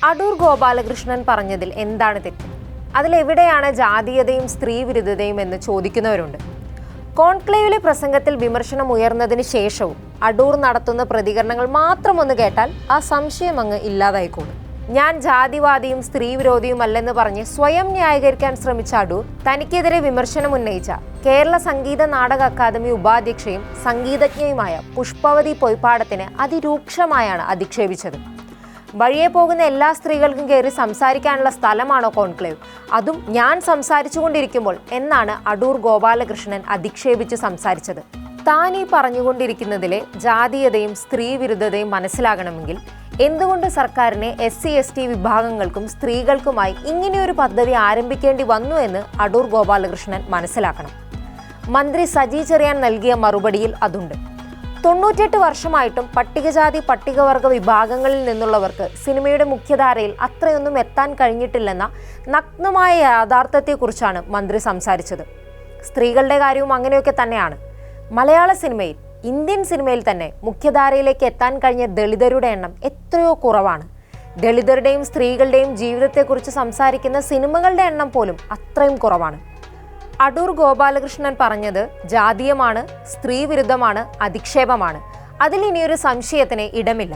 അടൂർ ഗോപാലകൃഷ്ണൻ പറഞ്ഞതിൽ എന്താണ് തെറ്റ്? അതിലെവിടെയാണ് ജാതീയതയും സ്ത്രീവിരുദ്ധതയും എന്ന് ചോദിക്കുന്നവരുണ്ട്. കോൺക്ലേവിലെ പ്രസംഗത്തിൽ വിമർശനം ഉയർന്നതിന് ശേഷവും അടൂർ നടത്തുന്ന പ്രതികരണങ്ങൾ മാത്രം ഒന്ന് കേട്ടാൽ ആ സംശയം അങ്ങ് ഇല്ലാതായിക്കോളും. ഞാൻ ജാതിവാദിയും സ്ത്രീവിരോധിയും അല്ലെന്ന് പറഞ്ഞ് സ്വയം ന്യായീകരിക്കാൻ ശ്രമിച്ച അടൂർ തനിക്കെതിരെ വിമർശനം ഉന്നയിച്ച കേരള സംഗീത നാടക അക്കാദമി ഉപാധ്യക്ഷയും സംഗീതജ്ഞയുമായ പുഷ്പവതി പൊയ്പാടത്തിനെ അതിരൂക്ഷമായാണ് അധിക്ഷേപിച്ചത്. വഴിയെ പോകുന്ന എല്ലാ സ്ത്രീകൾക്കും കയറി സംസാരിക്കാനുള്ള സ്ഥലമാണോ കോൺക്ലേവ്? അതും ഞാൻ സംസാരിച്ചു കൊണ്ടിരിക്കുമ്പോൾ എന്നാണ് അടൂർ ഗോപാലകൃഷ്ണൻ അധിക്ഷേപിച്ച് സംസാരിച്ചത്. താൻ ഈ പറഞ്ഞുകൊണ്ടിരിക്കുന്നതിലെ ജാതീയതയും സ്ത്രീവിരുദ്ധതയും മനസ്സിലാകണമെങ്കിൽ എന്തുകൊണ്ട് സർക്കാരിനെ SC/ST വിഭാഗങ്ങൾക്കും സ്ത്രീകൾക്കുമായി ഇങ്ങനെയൊരു പദ്ധതി ആരംഭിക്കേണ്ടി വന്നു എന്ന് അടൂർ ഗോപാലകൃഷ്ണൻ മനസ്സിലാക്കണം. മന്ത്രി സജി ചെറിയാൻ നൽകിയ മറുപടിയിൽ അതുണ്ട്. 98 വർഷമായിട്ടും പട്ടികജാതി പട്ടികവർഗ വിഭാഗങ്ങളിൽ നിന്നുള്ളവർക്ക് സിനിമയുടെ മുഖ്യധാരയിൽ അത്രയൊന്നും എത്താൻ കഴിഞ്ഞിട്ടില്ലെന്ന നഗ്നമായ യാഥാർത്ഥ്യത്തെക്കുറിച്ചാണ് മന്ത്രി സംസാരിച്ചത്. സ്ത്രീകളുടെ കാര്യവും അങ്ങനെയൊക്കെ തന്നെയാണ്. മലയാള സിനിമയിൽ, ഇന്ത്യൻ സിനിമയിൽ തന്നെ മുഖ്യധാരയിലേക്ക് എത്താൻ കഴിഞ്ഞ ദളിതരുടെ എണ്ണം എത്രയോ കുറവാണ്. ദളിതരുടെയും സ്ത്രീകളുടെയും ജീവിതത്തെക്കുറിച്ച് സംസാരിക്കുന്ന സിനിമകളുടെ എണ്ണം പോലും അത്രയും കുറവാണ്. അടൂർ ഗോപാലകൃഷ്ണൻ പറഞ്ഞത് ജാതീയമാണ്, സ്ത്രീവിരുദ്ധമാണ്, അധിക്ഷേപമാണ്. അതിൽ ഇനിയൊരു സംശയത്തിന് ഇടമില്ല.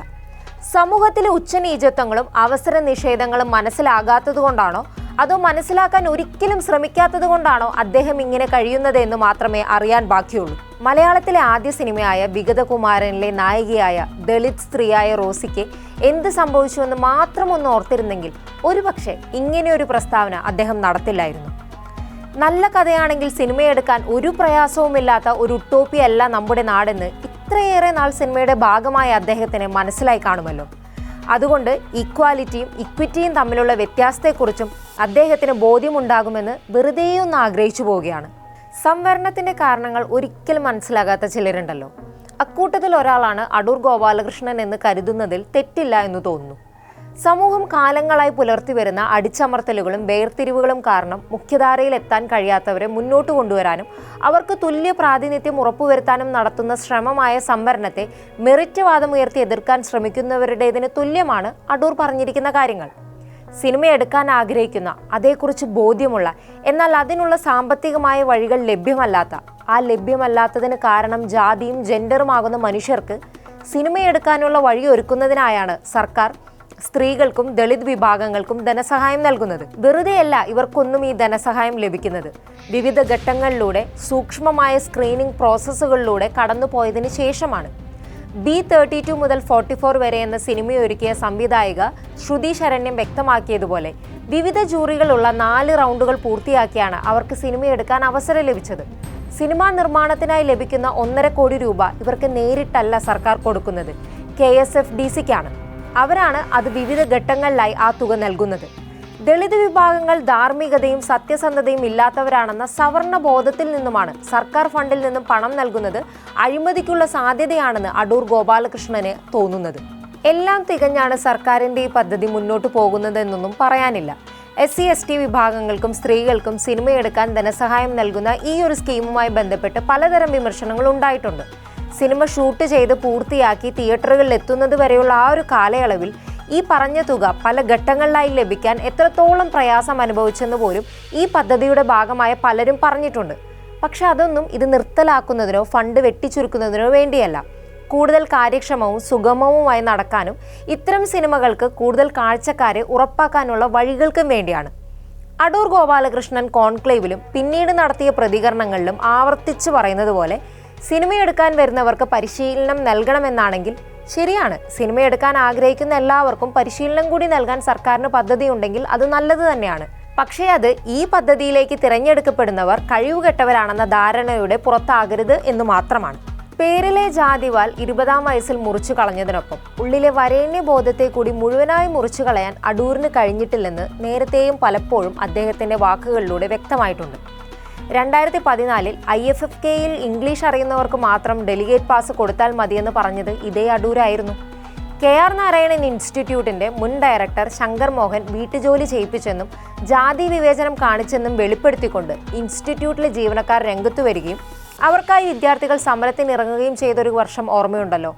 സമൂഹത്തിലെ ഉച്ചനീചത്വങ്ങളും അവസര നിഷേധങ്ങളും മനസ്സിലാകാത്തത് കൊണ്ടാണോ അതോ മനസ്സിലാക്കാൻ ഒരിക്കലും ശ്രമിക്കാത്തത് കൊണ്ടാണോ അദ്ദേഹം ഇങ്ങനെ കഴിയുന്നത് എന്ന് മാത്രമേ അറിയാൻ ബാക്കിയുള്ളൂ. മലയാളത്തിലെ ആദ്യ സിനിമയായ വിഗതകുമാരനിലെ നായികയായ ദളിത് സ്ത്രീയായ റോസിക്ക് എന്ത് സംഭവിച്ചുവെന്ന് മാത്രം ഒന്ന് ഓർത്തിരുന്നെങ്കിൽ ഒരുപക്ഷെ ഇങ്ങനെയൊരു പ്രസ്താവന അദ്ദേഹം നടത്തില്ലായിരുന്നു. നല്ല കഥയാണെങ്കിൽ സിനിമയെടുക്കാൻ ഒരു പ്രയാസവുമില്ലാത്ത ഒരു ഉട്ടോപ്പിയ അല്ല നമ്മുടെ നാടെന്ന് ഇത്രയേറെ നാൾ സിനിമയുടെ ഭാഗമായ അദ്ദേഹത്തിന് മനസ്സിലായി കാണുമല്ലോ. അതുകൊണ്ട് ഈക്വാലിറ്റിയും ഇക്വിറ്റിയും തമ്മിലുള്ള വ്യത്യാസത്തെക്കുറിച്ചും അദ്ദേഹത്തിന് ബോധ്യമുണ്ടാകുമെന്ന് വെറുതെയൊന്ന് ആഗ്രഹിച്ചു പോവുകയാണ്. സംവരണത്തിന്റെ കാരണങ്ങൾ ഒരിക്കലും മനസ്സിലാകാത്ത ചിലരുണ്ടല്ലോ. അക്കൂട്ടത്തിൽ ഒരാളാണ് അടൂർ ഗോപാലകൃഷ്ണൻ എന്ന് കരുതുന്നതിൽ തെറ്റില്ല എന്ന് തോന്നുന്നു. സമൂഹം കാലങ്ങളായി പുലർത്തി വരുന്ന അടിച്ചമർത്തലുകളും വേർതിരിവുകളും കാരണം മുഖ്യധാരയിൽ എത്താൻ കഴിയാത്തവരെ മുന്നോട്ട് കൊണ്ടുവരാനും അവർക്ക് തുല്യ പ്രാതിനിധ്യം ഉറപ്പുവരുത്താനും നടത്തുന്ന ശ്രമമായ സംവരണത്തെ മെറിറ്റ് വാദമുയർത്തി എതിർക്കാൻ ശ്രമിക്കുന്നവരുടേതിന് തുല്യമാണ് അടൂർ പറഞ്ഞിരിക്കുന്ന കാര്യങ്ങൾ. സിനിമയെടുക്കാൻ ആഗ്രഹിക്കുന്ന, അതേക്കുറിച്ച് ബോധ്യമുള്ള, എന്നാൽ അതിനുള്ള സാമ്പത്തികമായ വഴികൾ ലഭ്യമല്ലാത്ത, ആ ലഭ്യമല്ലാത്തതിന് കാരണം ജാതിയും ജെൻഡറുമാകുന്ന മനുഷ്യർക്ക് സിനിമയെടുക്കാനുള്ള വഴി ഒരുക്കുന്നതിനായാണ് സർക്കാർ സ്ത്രീകൾക്കും ദളിത് വിഭാഗങ്ങൾക്കും ധനസഹായം നൽകുന്നത്. വെറുതെയല്ല ഇവർക്കൊന്നും ഈ ധനസഹായം ലഭിക്കുന്നത്. വിവിധ ഘട്ടങ്ങളിലൂടെ സൂക്ഷ്മമായ സ്ക്രീനിംഗ് പ്രോസസ്സുകളിലൂടെ കടന്നുപോയതിന് ശേഷമാണ്. B32 മുതൽ 44 വരെ എന്ന സിനിമയൊരുക്കിയ സംവിധായിക ശ്രുതി ശരണ്യം വ്യക്തമാക്കിയതുപോലെ വിവിധ ജൂറികളുള്ള 4 റൗണ്ടുകൾ പൂർത്തിയാക്കിയാണ് അവർക്ക് സിനിമയെടുക്കാൻ അവസരം ലഭിച്ചത്. സിനിമാ നിർമ്മാണത്തിനായി ലഭിക്കുന്ന 1.5 കോടി രൂപ ഇവർക്ക് നേരിട്ടല്ല സർക്കാർ കൊടുക്കുന്നത്, KSFDCക്കാണ്. അവരാണ് അത് വിവിധ ഘട്ടങ്ങളിലായി ആ തുക നൽകുന്നത്. ദളിത് വിഭാഗങ്ങൾ ധാർമ്മികതയും സത്യസന്ധതയും ഇല്ലാത്തവരാണെന്ന സവർണ ബോധത്തിൽ നിന്നുമാണ് സർക്കാർ ഫണ്ടിൽ നിന്നും പണം നൽകുന്നത് അഴിമതിക്കുള്ള സാധ്യതയാണെന്ന് അടൂർ ഗോപാലകൃഷ്ണന് തോന്നുന്നത്. എല്ലാം തികഞ്ഞാണ് സർക്കാരിൻ്റെ ഈ പദ്ധതി മുന്നോട്ട് പോകുന്നതെന്നൊന്നും പറയാനില്ല. SC/ST വിഭാഗങ്ങൾക്കും സ്ത്രീകൾക്കും സിനിമയെടുക്കാൻ ധനസഹായം നൽകുന്ന ഈ ഒരു സ്കീമുമായി ബന്ധപ്പെട്ട് പലതരം വിമർശനങ്ങൾ ഉണ്ടായിട്ടുണ്ട്. സിനിമ ഷൂട്ട് ചെയ്ത് പൂർത്തിയാക്കി തിയേറ്ററുകളിൽ എത്തുന്നത് വരെയുള്ള ആ ഒരു കാലയളവിൽ ഈ പറഞ്ഞ തുക പല ഘട്ടങ്ങളിലായി ലഭിക്കാൻ എത്രത്തോളം പ്രയാസം അനുഭവിച്ചെന്ന് പോലും ഈ പദ്ധതിയുടെ ഭാഗമായ പലരും പറഞ്ഞിട്ടുണ്ട്. പക്ഷെ അതൊന്നും ഇത് നിർത്തലാക്കുന്നതിനോ ഫണ്ട് വെട്ടിച്ചുരുക്കുന്നതിനോ വേണ്ടിയല്ല. കൂടുതൽ കാര്യക്ഷമവും സുഗമവുമായി നടക്കാനും ഇത്തരം സിനിമകൾക്ക് കൂടുതൽ കാഴ്ചക്കാരെ ഉറപ്പാക്കാനുള്ള വഴികൾക്കും വേണ്ടിയാണ്. അടൂർ ഗോപാലകൃഷ്ണൻ കോൺക്ലേവിലും പിന്നീട് നടത്തിയ പ്രതികരണങ്ങളിലും ആവർത്തിച്ച് പറയുന്നത് പോലെ സിനിമയെടുക്കാൻ വരുന്നവർക്ക് പരിശീലനം നൽകണമെന്നാണെങ്കിൽ ശരിയാണ്. സിനിമയെടുക്കാൻ ആഗ്രഹിക്കുന്ന എല്ലാവർക്കും പരിശീലനം കൂടി നൽകാൻ സർക്കാരിന് പദ്ധതി ഉണ്ടെങ്കിൽ അത് നല്ലത് തന്നെയാണ്. പക്ഷേ അത് ഈ പദ്ധതിയിലേക്ക് തിരഞ്ഞെടുക്കപ്പെടുന്നവർ കഴിവുകെട്ടവരാണെന്ന ധാരണയുടെ പുറത്താകരുത് എന്ന് മാത്രമാണ്. പേരിലെ ജാതിവാൽ 20-ാം വയസ്സിൽ മുറിച്ചു കളഞ്ഞതിനൊപ്പം ഉള്ളിലെ വരേണ്യബോധത്തെ കൂടി മുഴുവനായി മുറിച്ചു കളയാൻ അടൂരിന് കഴിഞ്ഞിട്ടില്ലെന്ന് നേരത്തെയും പലപ്പോഴും അദ്ദേഹത്തിന്റെ വാക്കുകളിലൂടെ വ്യക്തമായിട്ടുണ്ട്. 2014 IFFKയിൽ ഇംഗ്ലീഷ് അറിയുന്നവർക്ക് മാത്രം ഡെലിഗേറ്റ് പാസ് കൊടുത്താൽ മതിയെന്ന് പറഞ്ഞത് ഇതേ അടൂരായിരുന്നു. KR നാരായണൻ ഇൻസ്റ്റിറ്റ്യൂട്ടിന്റെ മുൻ ഡയറക്ടർ ശങ്കർ മോഹൻ വീട്ടുജോലി ചെയ്യിപ്പിച്ചെന്നും ജാതി വിവേചനം കാണിച്ചെന്നും വെളിപ്പെടുത്തിക്കൊണ്ട് ഇൻസ്റ്റിറ്റ്യൂട്ടിലെ ജീവനക്കാർ രംഗത്തു വരികയും അവർക്കായി വിദ്യാർത്ഥികൾ സമരത്തിനിറങ്ങുകയും ചെയ്തൊരു വർഷം ഓർമ്മയുണ്ടല്ലോ.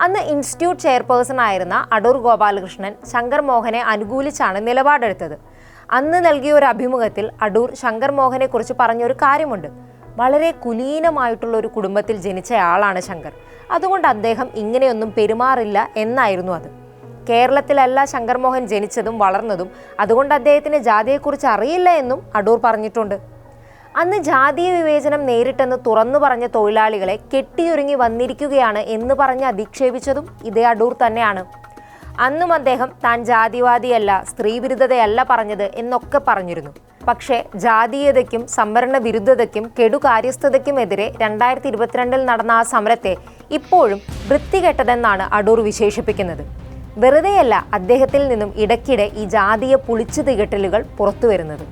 അന്ന് ഇൻസ്റ്റിറ്റ്യൂട്ട് ചെയർപേഴ്സൺ ആയിരുന്ന അടൂർ ഗോപാലകൃഷ്ണൻ ശങ്കർ മോഹനെ അനുകൂലിച്ചാണ് നിലപാടെടുത്തത്. അന്ന് നൽകിയ ഒരു അഭിമുഖത്തിൽ അടൂർ ശങ്കർ മോഹനെ കുറിച്ച് പറഞ്ഞൊരു കാര്യമുണ്ട്. വളരെ കുലീനമായിട്ടുള്ള ഒരു കുടുംബത്തിൽ ജനിച്ചയാളാണ് ശങ്കർ, അതുകൊണ്ട് അദ്ദേഹം ഇങ്ങനെയൊന്നും പെരുമാറില്ല എന്നായിരുന്നു അത്. കേരളത്തിലല്ല ശങ്കർ മോഹൻ ജനിച്ചതും വളർന്നതും, അതുകൊണ്ട് അദ്ദേഹത്തിന് ജാതിയെക്കുറിച്ച് അറിയില്ല എന്നും അടൂർ പറഞ്ഞിട്ടുണ്ട്. അന്ന് ജാതീയ വിവേചനം നേരിട്ടെന്ന് തുറന്നു പറഞ്ഞ തൊഴിലാളികളെ കെട്ടിയൊരുങ്ങി വന്നിരിക്കുകയാണ് എന്ന് പറഞ്ഞ് അധിക്ഷേപിച്ചതും ഇതേ അടൂർ തന്നെയാണ്. അന്നും അദ്ദേഹം താൻ ജാതിവാദിയല്ല, സ്ത്രീവിരുദ്ധതയല്ല പറഞ്ഞത് എന്നൊക്കെ പറഞ്ഞിരുന്നു. പക്ഷേ ജാതീയതയ്ക്കും സംവരണ വിരുദ്ധതയ്ക്കും കെടുകാര്യസ്ഥതയ്ക്കുമെതിരെ 2022 നടന്ന ആ സമരത്തെ ഇപ്പോഴും വൃത്തികെട്ടതെന്നാണ് അടൂർ വിശേഷിപ്പിക്കുന്നത്. വെറുതെയല്ല അദ്ദേഹത്തിൽ നിന്നും ഇടയ്ക്കിടെ ഈ ജാതീയ പുളിച്ചു തികട്ടലുകൾ പുറത്തു വരുന്നത്.